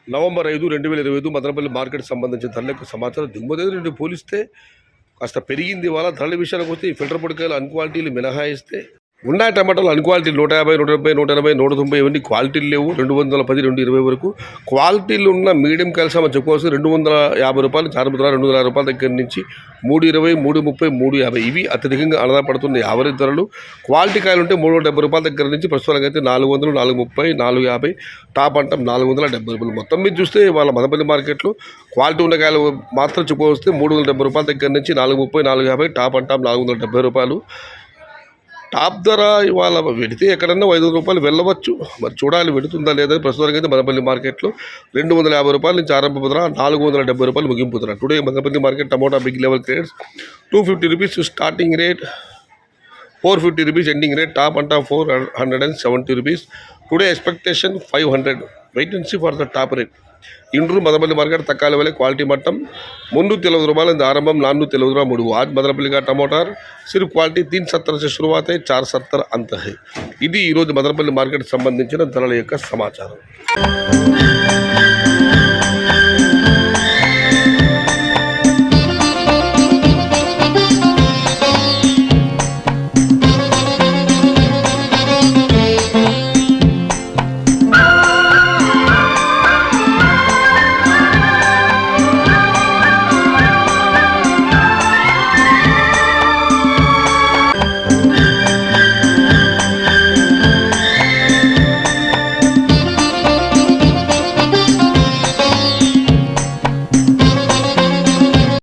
November 5, 2025 Madanapalle market సంబంధించిన ధరలకు సమాచారం. దిగుమతి నుండి పోలిస్తే కాస్త పెరిగింది. ఇవాళ ధరల విషయానికి వస్తే ఈ ఫిల్టర్ పొడికాయలు అన్క్వాలిటీలు మినహాయిస్తే ఉన్నాయి. టమాటాలు అన్క్వాలిటీ 150, 170, 180, 190 ఇవన్నీ క్వాలిటీలు లేవు. 210, 220 వరకు క్వాలిటీలు ఉన్న మీడియం కాయలు మనం చెప్పుకోవచ్చు. 250 రూపాయలు, 260 రూపాయల దగ్గర నుంచి 320, 330, 350 ఇవి అత్యధికంగా ఆధారపడుతున్న యావరేజ్ ధరలు. క్వాలిటీ కాయలు ఉంటే 370 రూపాయల దగ్గర నుంచి ప్రస్తుతానికి అయితే 400, 430, 450 టాప్ అంటాం 470 రూపాయలు. మొత్తం మీద చూస్తే వాళ్ళ మదనపల్లి మార్కెట్లో క్వాలిటీ ఉన్న కాయలు మాత్రం చెప్పుకొస్తే 370 రూపాయల దగ్గర నుంచి 430, 450 టాప్ అంటాం 470 రూపాయలు. టాప్ ధర ఇవాళ వెడితే ఎక్కడన్నా 500 రూపాయలు వెళ్ళవచ్చు. మరి చూడాలి వెడుతుందా లేదా. ప్రస్తుతానికి అయితే మదనపల్లి మార్కెట్లో 250 రూపాయల నుంచి ఆరంభ ధర, 470 రూపాయలు ముగింపు ధర. Today Madanapalle market tomato big level grades 250 rupees starting rate, 450 rupees ending rate, top అంటా 470 rupees. Today expectation 500. Wait and see for the top rate. इंड्रू मदनपल्ली मार्केट तक्काले वाले क्वालिटी मट्टम 340 रूपये आरंभम 440 3 आज मदनपल्ली का टमाटर सिर्फ क्वालिटी 370 से शुरुआत है, 470 अंत है. इदी मदनपल्ली मार्केट संबंधी धरल समाचार.